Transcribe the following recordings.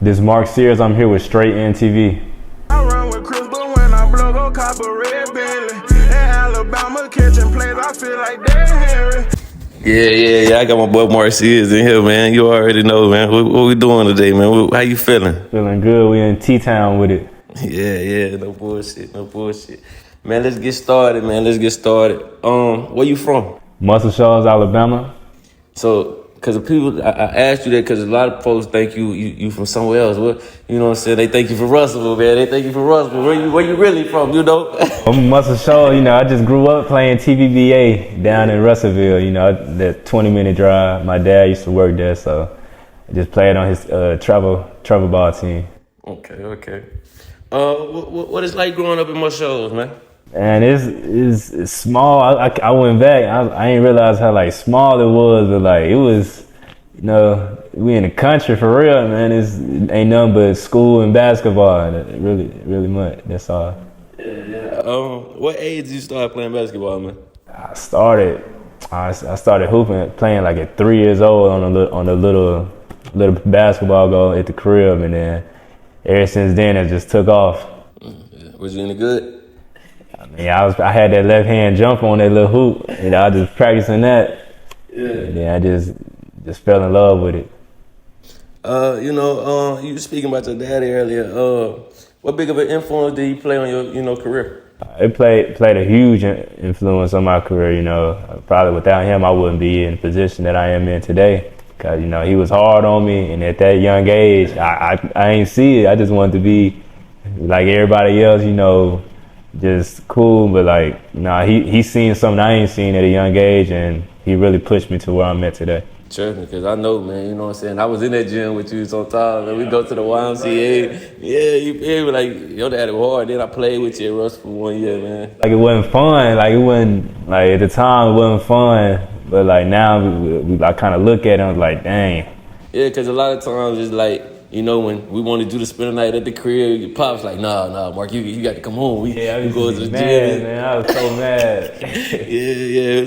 This Mark Sears, I'm here with Straight NTV. I run with Chris, but when I blow, go cop a red Bentley. In Alabama, catching plays, I feel like Derrick Henry. Yeah. I got my boy Mark Sears in here, man. You already know, man. What we doing today, man? How you feeling? Feeling good. We in T-Town with it. Yeah. No bullshit. Man, let's get started, Where you from? Muscle Shoals, Alabama. So, because I asked you that because a lot of folks think you from somewhere else. What, you know what I'm saying? They think you from Russellville, man. Where you really from, you know? I'm Muscle Shoals. I just grew up playing TVBA down in Russellville. That 20-minute drive. My dad used to work there, so I just played on his travel ball team. Okay. What is like growing up in Muscle Shoals, man? And it's small. I went back. I didn't realize how like small it was, but like it was. We in the country for real, man. It ain't nothing but school and basketball. Really much. That's all. Yeah. What age did you start playing basketball, man? I started hooping, playing like at 3 years old on a little basketball goal at the crib, and then ever since then it just took off. Was you any good? I had that left hand jump on that little hoop, and I was just practicing that. Yeah. And then I just fell in love with it. You were speaking about your daddy earlier. What big of an influence did he play on your career? It played a huge influence on my career. Probably without him, I wouldn't be in the position that I am in today. Cause he was hard on me, and at that young age, I ain't see it. I just wanted to be like everybody else, just cool, but he seen something I ain't seen at a young age, and he really pushed me to where I'm at today. Sure, because I know, man, you know what I'm saying? I was in that gym with you sometimes, and we go to the YMCA. Yeah, you were like, your daddy was hard. Then I played with you at Russ for 1 year, man. Like, it wasn't fun. Like, it wasn't, like, at the time, it wasn't fun. But, like, now, we kind of look at it and like, dang. Yeah, because a lot of times it's like, when we want to do the spend the night at the crib, your pop's like, nah, Mark, you got to come home. We go to the gym. Man, I was so mad. Yeah.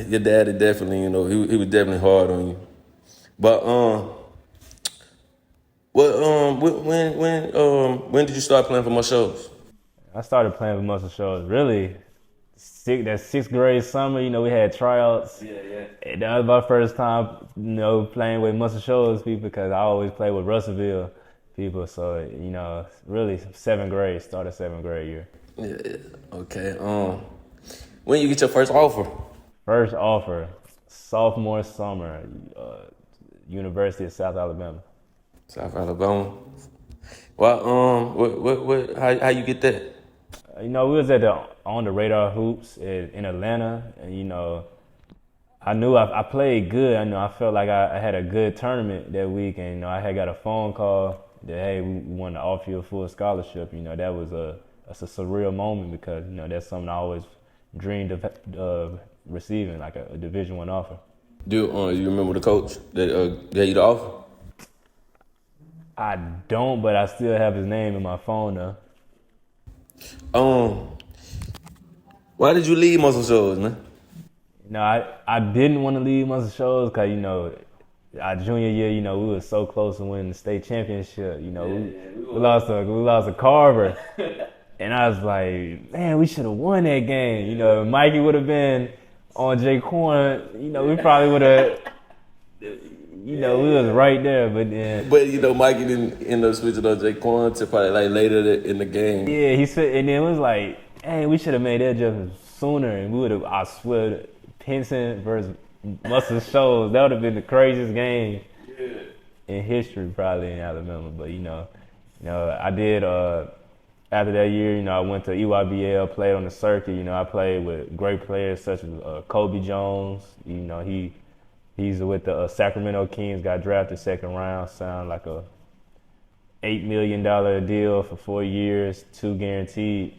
Your daddy definitely, he was definitely hard on you. But when did you start playing for Muscle Shoals? I started playing for Muscle Shoals really that sixth grade summer. We had tryouts. Yeah. And that was my first time, playing with Muscle Shoals people, because I always played with Russellville people. So really seventh grade year. Yeah. Okay. When you get your first offer? First offer, sophomore summer, University of South Alabama. South Alabama. Well, how you get that? We was at the On the Radar Hoops in Atlanta, and I knew I played good. I felt like I had a good tournament that week, and I had got a phone call that, hey, we want to offer you a full scholarship. That was that's a surreal moment, because that's something I always dreamed of receiving, like a Division I offer. Do you remember the coach that gave you the offer? I don't, but I still have his name in my phone though. Why did you leave Muscle Shoals, man? I didn't want to leave Muscle Shoals because our junior year, we were so close to winning the state championship. We lost a Carver. And I was like, man, we should have won that game. If Mikey would have been on Jahvon, we probably would have, we was right there. But then, Mikey didn't end up switching on Jahvon to probably like later in the game. Yeah, he said, and then it was like, hey, we should have made that jump sooner, and we would have, I swear, Pinson versus Muscle Shoals, that would have been the craziest game in history, probably, in Alabama. But I did. After that year, I went to EYBL, played on the circuit. I played with great players such as Kobe Jones. He's with the Sacramento Kings, got drafted second round, signed like a $8 million deal for 4 years, 2 guaranteed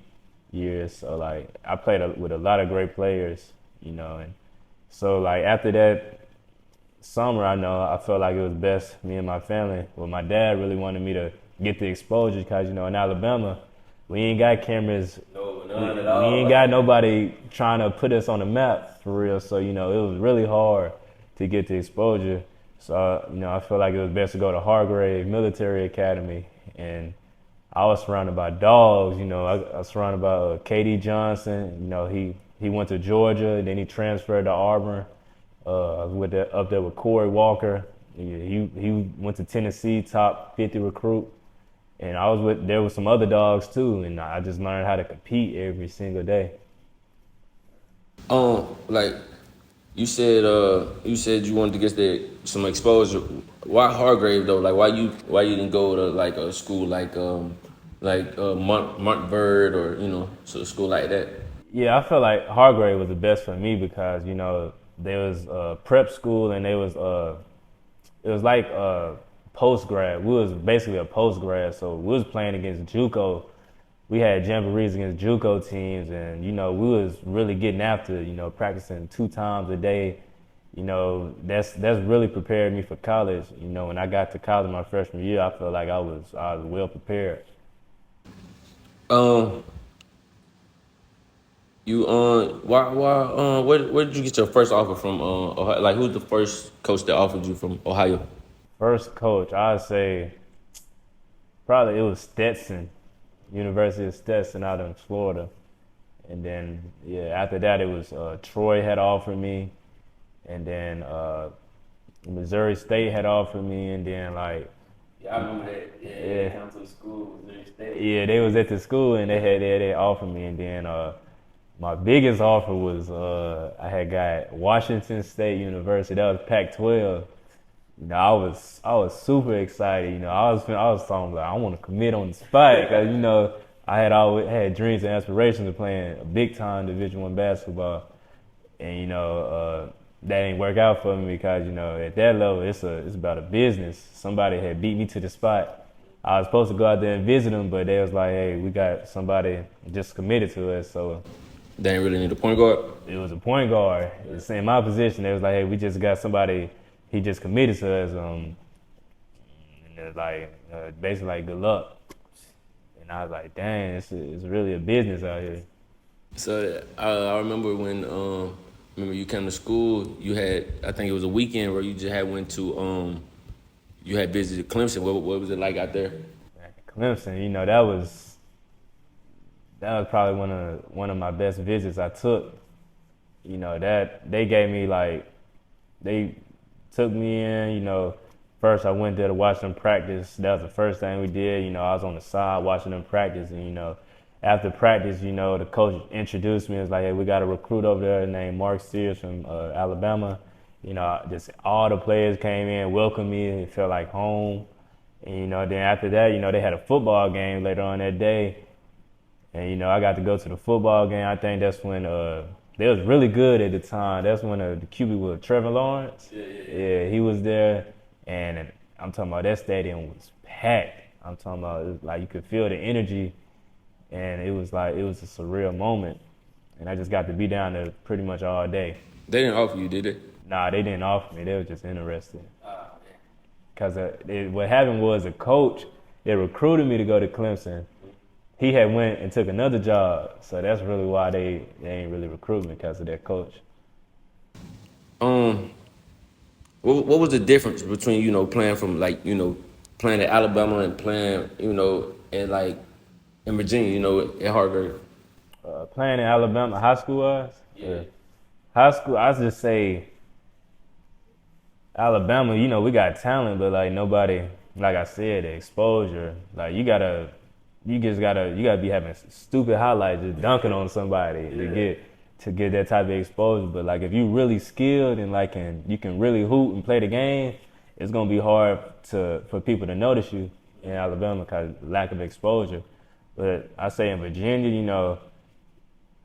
years. So, like, I played with a lot of great players, and so, like, after that summer, I felt like it was best, me and my family. Well, my dad really wanted me to get the exposure because, in Alabama, we ain't got cameras. No, none at all. We ain't got nobody trying to put us on the map for real. So, it was really hard to get the exposure. So, I feel like it was best to go to Hargrave Military Academy. And I was surrounded by dogs, I was surrounded by KD Johnson. He went to Georgia, then he transferred to Auburn. I was up there with Corey Walker. He went to Tennessee, top 50 recruit. And there was some other dogs too, and I just learned how to compete every single day. Like you said you wanted to get some exposure. Why Hargrave though? Like why you didn't go to like a school like Montverde or so a school like that? Yeah, I felt like Hargrave was the best for me because there was prep school and it was like post grad. We was basically a post grad, so we was playing against JUCO. We had jamborees against JUCO teams, and we was really getting after practicing 2 times a day. That's really prepared me for college. When I got to college my freshman year, I felt like I was well prepared. Where did you get your first offer from? Ohio? Like who's the first coach that offered you from Ohio? First coach, I'd say probably it was Stetson, University of Stetson out in Florida. And then, after that it was Troy had offered me. And then Missouri State had offered me. And then I remember that. They come to the school, Missouri State. Yeah, they was at the school and they offered me. And then my biggest offer was I had got Washington State University. That was Pac-12. I was super excited. I was talking like I want to commit on the spot because I had always had dreams and aspirations of playing a big time Division I basketball, and that didn't work out for me because at that level it's about a business. Somebody had beat me to the spot. I was supposed to go out there and visit them, but they was like, hey, we got somebody just committed to us, so. They didn't really need a point guard? It was a point guard. It's in my position. They was like, hey, we just got somebody. He just committed to us, and it was like basically like good luck. And I was like, dang, it's really a business out here. So I remember when you came to school, you had, I think it was a weekend where you just had went to you had visited Clemson. What was it like out there? Clemson, that was probably one of my best visits I took. That they gave me they took me in, first I went there to watch them practice. That was the first thing we did. I was on the side watching them practice. And, after practice, the coach introduced me. It was like, hey, we got a recruit over there named Mark Sears from Alabama. Just all the players came in, welcomed me. It felt like home. And, then after that, they had a football game later on that day. And, I got to go to the football game. I think that's when they was really good at the time. That's when the QB was Trevor Lawrence. Yeah, he was there. And I'm talking about that stadium was packed. I'm talking about it was like you could feel the energy. And it was a surreal moment. And I just got to be down there pretty much all day. They didn't offer you, did they? Nah, they didn't offer me. They were just interested. Because what happened was a coach, they recruited me to go to Clemson. He had went and took another job. So that's really why they ain't really recruit me, because of that coach. What was the difference between, playing from playing at Alabama and playing, in Virginia, at Hargrave? Playing in Alabama, high school wise? Yeah. High school, I just say Alabama, we got talent, but nobody, like I said, the exposure, you gotta be having stupid highlights, just dunking on somebody to get that type of exposure. But if you really skilled and you can really hoop and play the game, it's gonna be hard for people to notice you in Alabama because of lack of exposure. But I say in Virginia,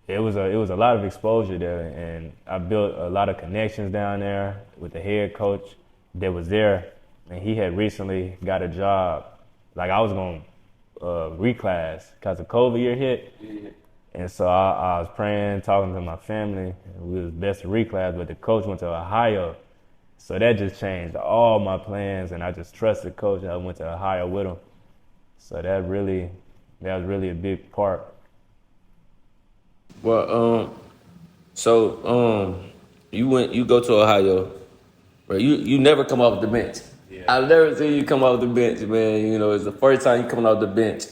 it was a lot of exposure there, and I built a lot of connections down there with the head coach that was there, and he had recently got a job. I was going reclass because the COVID year hit, and so I was praying, talking to my family, and we was best to reclass, but the coach went to Ohio, so that just changed all my plans, and I just trusted coach, and I went to Ohio with him. So that was really a big part. Well, you go to Ohio, Bro, you never come off the bench. Yeah. I've never seen you come off the bench, man. You know, it's the first time you coming off the bench.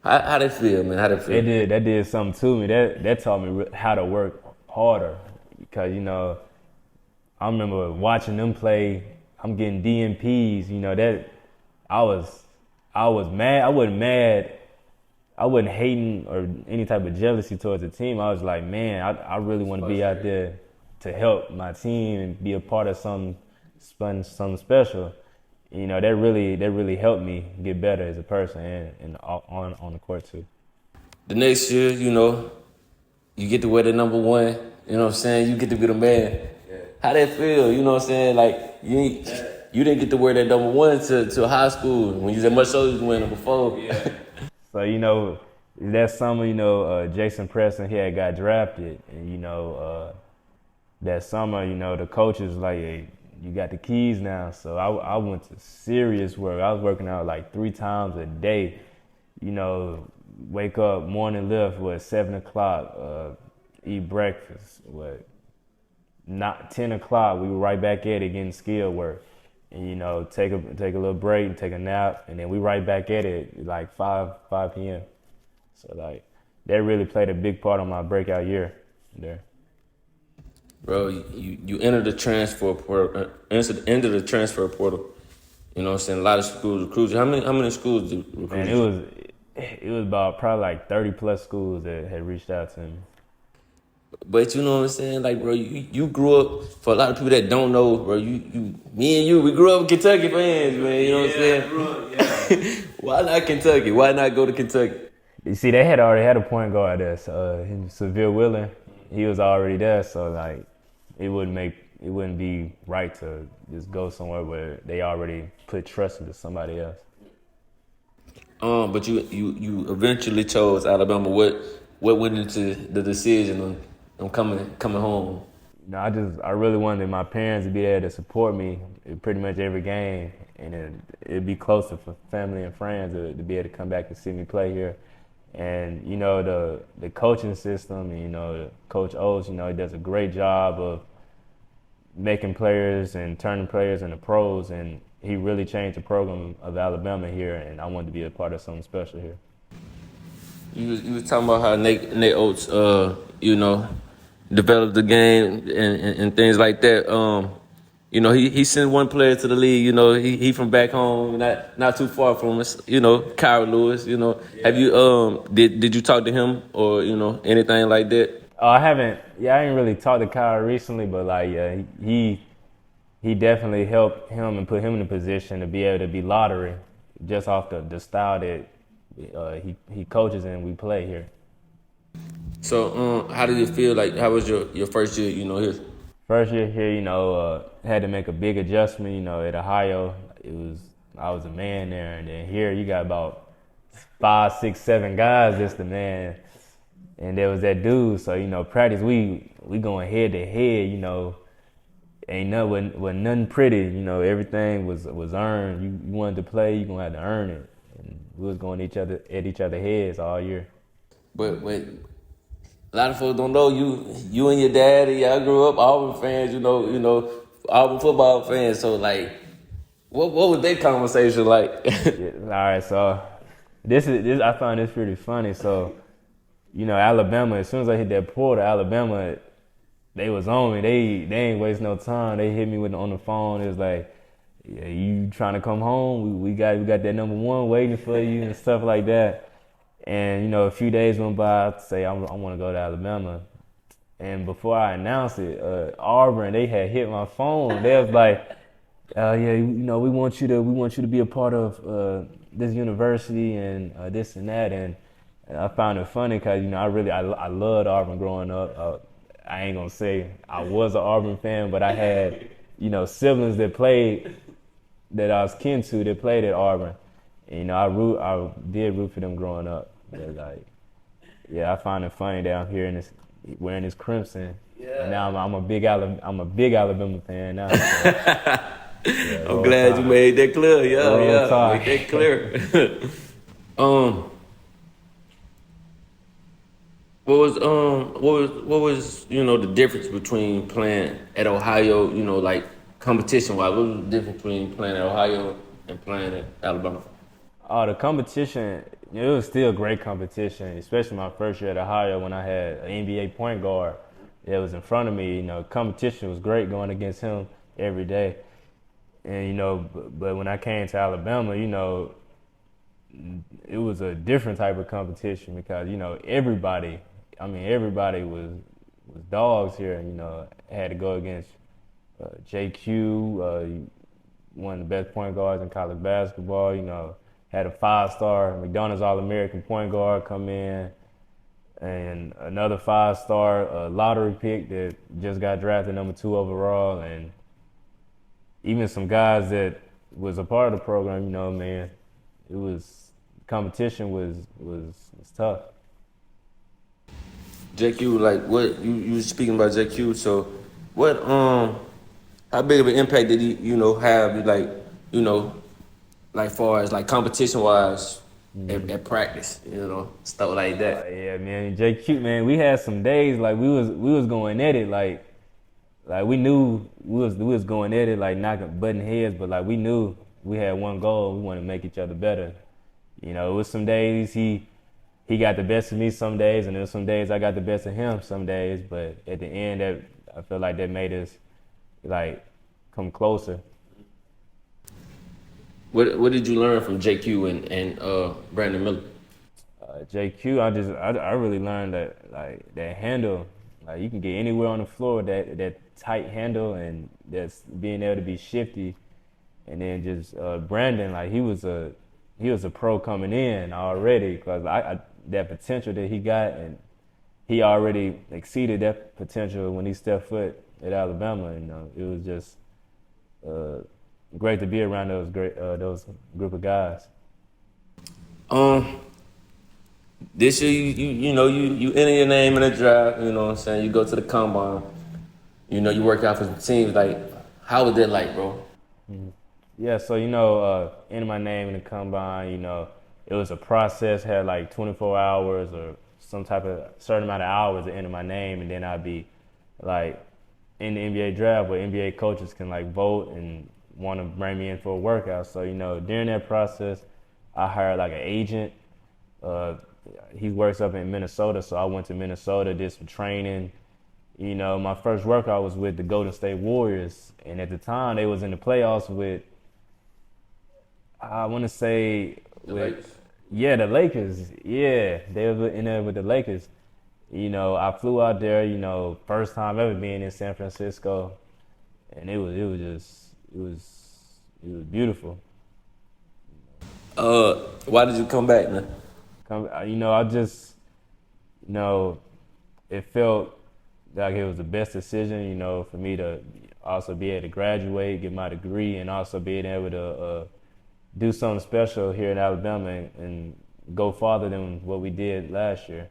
How they feel, man? How they feel? That did something to me. That taught me how to work harder because, you know, I remember watching them play. I'm getting DMPs. You know, that I was mad. I wasn't mad. I wasn't hating or any type of jealousy towards the team. I was like, man, I really want to be out there to help my team and be a part of something special. You know, that really helped me get better as a person and on the court too. The next year, you know, you get to wear the number 1. You know what I'm saying? You get to be the man. Yeah. How that feel? You know what I'm saying? Like you didn't get to wear that number 1 to high school when you was at Muscle Shoals, you wearing number 4. Yeah. So, you know, that summer, you know, Jason Preston, he had got drafted. And, you know, that summer, you know, the coach was like, hey, you got the keys now. So I went to serious work. I was working out like 3 times a day. You know, wake up, morning lift, 7 o'clock, eat breakfast, not 10 o'clock, we were right back at it getting skill work. And, you know, take a little break and take a nap, and then we right back at it like 5 p.m. So, like, that really played a big part on my breakout year there. Bro, you entered the transfer portal, into the transfer portal. You know what I'm saying? A lot of schools recruit you. How many schools did recruit you? Man, it was about probably like 30+ schools that had reached out to me. But you know what I'm saying? Like, bro, you grew up, for a lot of people that don't know, bro, me and you, we grew up Kentucky fans, man. You know what I'm saying? Why not Kentucky? Why not go to Kentucky? You see, they had already had a point guard there. So, Seville Wheeler, he was already there. So, like, it wouldn't be right to just go somewhere where they already put trust into somebody else. But you eventually chose Alabama. What went into the decision on coming home? No, I really wanted my parents to be there to support me in pretty much every game, and it'd be closer for family and friends to be able to come back and see me play here. And, you know, the coaching system, you know, Coach Oates, you know, he does a great job of making players and turning players into pros, and he really changed the program of Alabama here, and I wanted to be a part of something special here. You was talking about how Nate Oates, you know, developed the game and things like that. You know, he sent one player to the league. You know, he from back home, not too far from us. You know, Kyra Lewis. You know, yeah. Have you did you talk to him or, you know, anything like that? I haven't. Yeah, I ain't really talked to Kyra recently, but like, yeah, he definitely helped him and put him in a position to be able to be lottery, just off the style that he coaches and we play here. So, how did it feel? Like, how was your first year? You know, here. First year here, you know, had to make a big adjustment. You know, at Ohio, I was a man there, and then here you got about 5, 6, 7 guys just the man, and there was that dude. So, you know, practice we going head to head. You know, ain't nothing pretty. You know, everything was earned. You wanted to play, you gonna have to earn it. And we was going at each other heads all year. But a lot of folks don't know you and your daddy. Y'all grew up Auburn fans. You know Auburn football fans. So like, what was that conversation like? Yeah, all right, so this I found this pretty funny. So, you know, Alabama. As soon as I hit that portal, Alabama, they was on me. They ain't waste no time. They hit me on the phone. It was like, yeah, you trying to come home? We got that number 1 waiting for you and stuff like that. And, you know, a few days went by, I'd say I want to go to Alabama. And before I announced it, Auburn, they had hit my phone. They was like, yeah, you know, we want you to be a part of this university and this and that. And I found it funny because, you know, I loved Auburn growing up. I ain't gonna say I was an Auburn fan, but I had, you know, siblings that I was kin to that played at Auburn. And, you know, I did root for them growing up. But like, yeah, I find it funny that I'm here wearing this crimson. Yeah. And now I'm a big Alabama fan now. So, yeah, I'm glad you made that clear. Yeah, make that clear. What was you know the difference between playing at Ohio, you know, like competition-wise? What was the difference between playing at Ohio and playing at Alabama? The competition, it was still great competition, especially my first year at Ohio when I had an NBA point guard that was in front of me. You know, competition was great going against him every day. And, you know, but when I came to Alabama, you know, it was a different type of competition because, you know, everybody was dogs here. You know, I had to go against JQ, one of the best point guards in college basketball. You know, had a 5-star McDonald's All-American point guard come in, and another 5-star lottery pick that just got drafted number 2 overall, and even some guys that was a part of the program. You know, man, it was competition was tough. JQ, like what you were speaking about JQ, so what how big of an impact did he, you know, have, like, you know, like far as like competition wise at practice, you know, stuff like that? Yeah, man, JQ, man, we had some days like we was going at it, like we knew we was going at it, like butting heads, but like we knew we had one goal. We wanted to make each other better. You know, it was some days he got the best of me some days, and there was some days I got the best of him some days. But at the end, I feel like that made us like come closer. What did you learn from JQ and Brandon Miller? JQ, I really learned that like that handle, like you can get anywhere on the floor, that tight handle, and that's being able to be shifty. And then just Brandon, like he was a pro coming in already, because that potential that he got, and he already exceeded that potential when he stepped foot at Alabama. And it was just great to be around those group of guys. This year you know you enter your name in the draft. You know what I'm saying? You go to the combine. You know, you work out for some teams. Like, how was that like, bro? Yeah, so, you know, enter my name in the combine, you know, it was a process, had like 24 hours or some type of certain amount of hours to enter my name, and then I'd be like in the NBA draft where NBA coaches can like vote and want to bring me in for a workout. So, you know, during that process, I hired like an agent. He works up in Minnesota, so I went to Minnesota, did some training. You know, my first workout was with the Golden State Warriors, and at the time they was in the playoffs with, I want to say, The Lakers. Yeah, the Lakers. Yeah, they were in there with the Lakers. You know, I flew out there. You know, first time ever being in San Francisco, and it was beautiful. Why did you come back, man? You know, I just, you know, it felt like it was the best decision. You know, for me to also be able to graduate, get my degree, and also being able to do something special here in Alabama and go farther than what we did last year.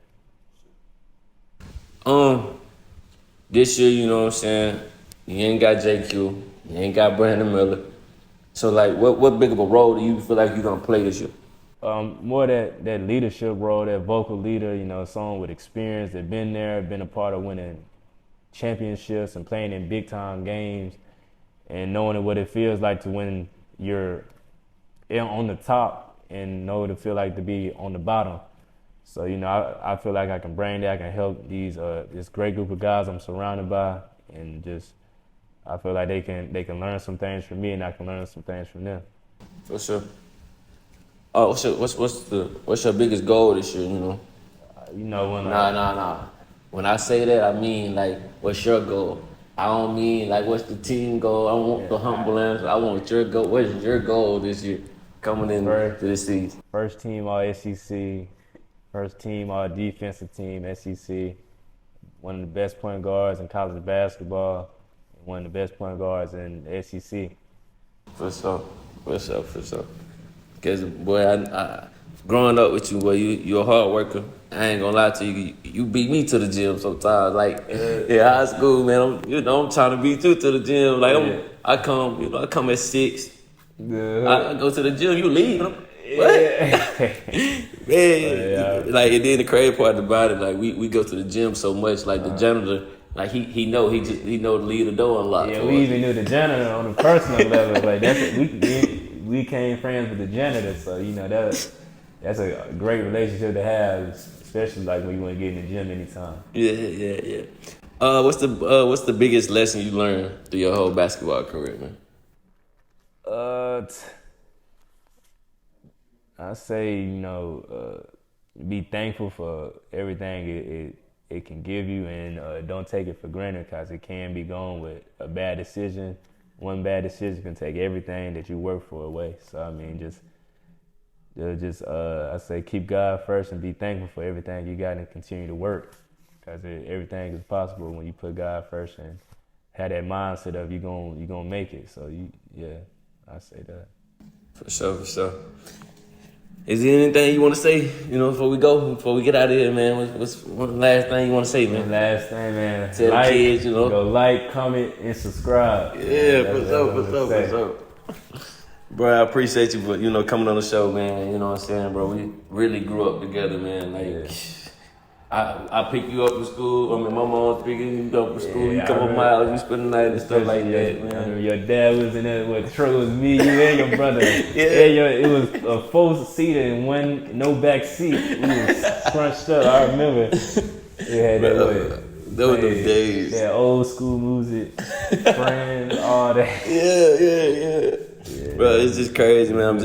This year, you know what I'm saying, you ain't got JQ, you ain't got Brandon Miller. So, like, what big of a role do you feel like you're going to play this year? More that leadership role, that vocal leader, you know, someone with experience that been there, been a part of winning championships and playing in big-time games, and knowing what it feels like to when you're on the top and know what it feel like to be on the bottom. So, you know, I feel like I can bring that, I can help this great group of guys I'm surrounded by, and just I feel like they can learn some things from me, and I can learn some things from them. For sure. Oh, what's your biggest goal this year? You know. You know when. Nah. When I say that, I mean like, what's your goal? I don't mean like what's the team goal. I want the humble answer. I want your goal. What's your goal this year coming in to this season? First team All SEC, first team All Defensive Team SEC. One of the best point guards in college basketball. One of the best point guards in the SEC. For sure. Because, boy, I growing up with you, boy, you're a hard worker. I ain't gonna lie to you. You beat me to the gym sometimes. Like, in high school, man, I'm trying to beat you to the gym. Like, I come at 6. I go to the gym, you leave. What? Man, like, and then the crazy part about it, like, we go to the gym so much, like, the janitor like he know to leave the door unlocked. Yeah, we even knew the janitor on a personal level. Like we became friends with the janitor, so you know that's a great relationship to have, especially like when you want to get in the gym anytime. Yeah. What's the biggest lesson you learned through your whole basketball career, man? I say, be thankful for everything it can give you, and don't take it for granted, because it can be gone with a bad decision. One bad decision can take everything that you work for away. So I mean, I say keep God first and be thankful for everything you got and continue to work, because everything is possible when you put God first and have that mindset of you gonna make it. So I say that. For sure. Is there anything you want to say, before we get out of here, man? What's the last thing you want to say, man? Last thing, man. Tell the kids, Go like, comment, and subscribe. Yeah, for sure. Bro, I appreciate you for, coming on the show, man. You know what I'm saying, bro? We really grew up together, man. Like, I pick you up from school. I mean, my mom pick you up from school. You come up my house, you spend the night and stuff like that, man. Your dad was in there with truck. It was me, you, and your brother. It was a full seater and no back seat. We was scrunched up. I remember. Yeah, those were the days. Yeah, old school music, friends, all that. Yeah. Bro, it's just crazy, man.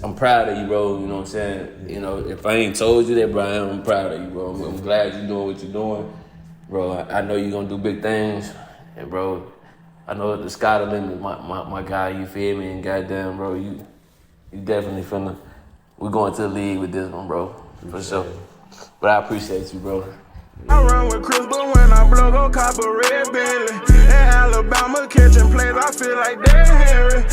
I'm proud of you, bro. You know what I'm saying? If I ain't told you that, bro, I'm proud of you, bro. I'm glad you're doing what you're doing, bro. I know you're gonna do big things, and bro, I know the sky the limit, my guy. You feel me? And goddamn, bro, you definitely finna. We're going to the league with this one, bro, for sure. But I appreciate you, bro. I run with Chris, but when I blow, go cop a red Bentley. In Alabama, catching plays, I feel like Derrick Henry.